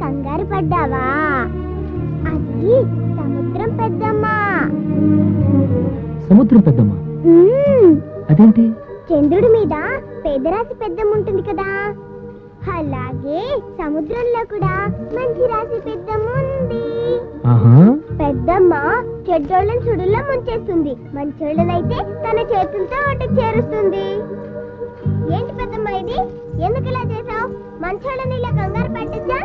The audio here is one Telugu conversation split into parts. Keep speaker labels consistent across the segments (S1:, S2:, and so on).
S1: కంగారు పడ్డావా? అది సముద్రం పెద్దమ్మ.
S2: సముద్రం పెద్దమ్మ అదేంటి?
S1: చంద్రుడి మీద పేదరాశి పెద్దమ్మ ఉంటుంది కదా, అలాగే సముద్రంలో కూడా మంచి రాశి పెద్దమ్మ ఉంది. పెద్దమ్మ చెడ్డోళ్ళని సుడుల్లో ముంచేస్తుంది, మంచోళ్ళనైతే తన చేతులతో ఒడ్డుకు చేరుస్తుంది. ఏంటి పెద్దమ్మ ఇది? ఎందుకు ఇలా చేసావు? మంచోళ్ళని ఇలా కంగారు పెట్టచ్చా?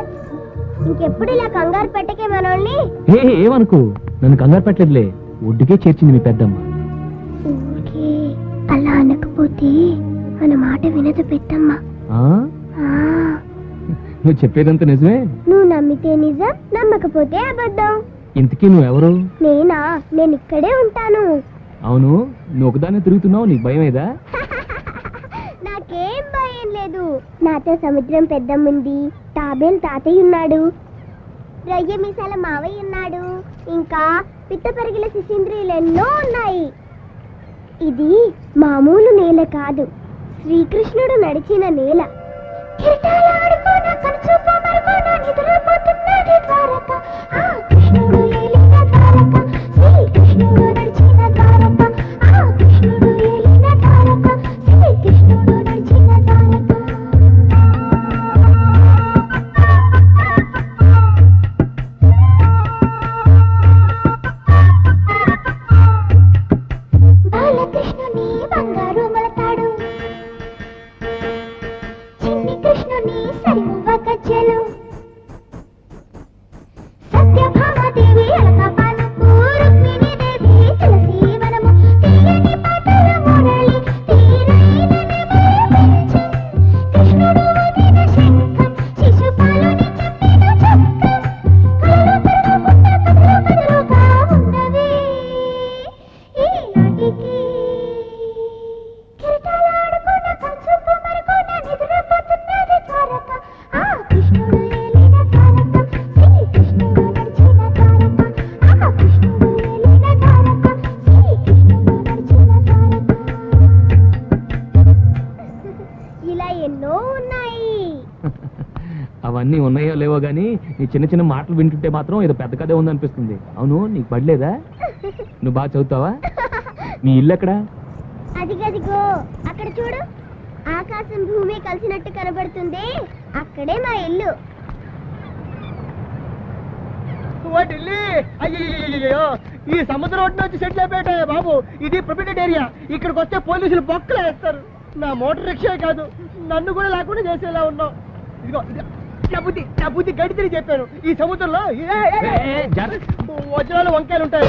S1: ఇంకెప్పుడు ఇలా కంగారు పెట్టకే మనోళ్ళని.
S2: ఏమనుకో, నన్ను కంగారు పెట్టలేదులే, ఒడ్డుకే చేర్చింది మీ పెద్దమ్మ.
S1: అలా అనకపోతే మన మాట వినదు పెద్దమ్మ.
S2: నువ్వు చెప్పేదంతా నిజమే.
S1: నువ్వు నమ్మితే నిజం, నమ్మకపోతే అబద్ధం.
S2: ఇంతకీ నువ్వెవరు?
S1: నేనా? నేను ఇక్కడే ఉంటాను.
S2: అవును, నువ్వు ఒకదాన్ని తిరుగుతున్నావు, నీకు భయం ఏదా?
S1: నాకేం భయం లేదు. నాతో సముద్రం పెద్దమ్ముంది, తాబేలు తాతయ్య ఉన్నాడు, రొయ్య మీసాల మావయ్య ఉన్నాడు, ఇంకా పిట్ట పెరిగిన శిశింద్రియులు ఎన్నో ఉన్నాయి. ఇది మామూలు నేల కాదు, శ్రీకృష్ణుడు నడిచిన నేల.
S2: అవన్నీ ఉన్నాయో లేవో గానీ నీ చిన్న చిన్న మాటలు వింటుంటే మాత్రం ఏదో పెద్ద కథ ఉందనిపిస్తుంది. అవును, నీకు పడలేదా? నువ్వు బాగా చదువుతావా? మీ ఇల్లు ఎక్కడా?
S1: అదిగదిగో అక్కడ చూడు, ఆకాశం భూమి కలిసినట్టు కనబడుతుంది, అక్కడే మా ఇల్లు.
S3: ఈ సముద్రం ఒడ్డున వచ్చి సెటిల్ అయిపోయాయి బాబు. ఇది ప్రొటెక్టెడ్ ఏరియా, ఇక్కడికి వస్తే పోలీసులు బొక్కలు వేస్తారు. నా మోటార్ రిక్షా కాదు, నన్ను కూడా లేకుండా చేసేలా ఉన్నావు. ఇదిగో నా బుద్ధి గడి తిరిగి చెప్పాను. ఈ సముద్రంలో వజ్రాలు వంకాయలు ఉంటాయి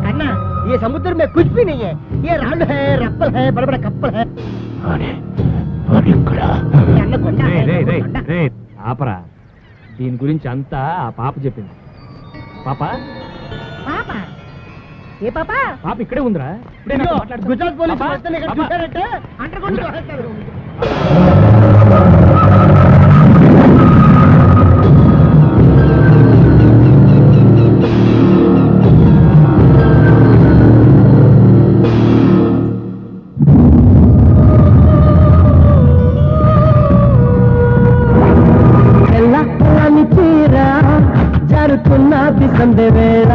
S3: అన్నా. ये समुद्र में कुछ भी नहीं है, ये रांड है, रप्पल है, बड़े बड़े कप्पल है.
S2: ఆపరా, దీని గురించి అంతా ఆ పాప చెప్పింది. పాప
S3: పాప ఏ పాప?
S2: పాప ఇక్కడే ఉందిరా.
S3: గుజరాత్ పోలీసు చూసారంటే అండర్గ్రౌండ్.
S4: జరుగుతున్నది సందే వేళ,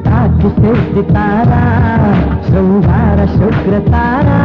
S4: తాకి చేసి తారా శృంగార శుక్ర తారా.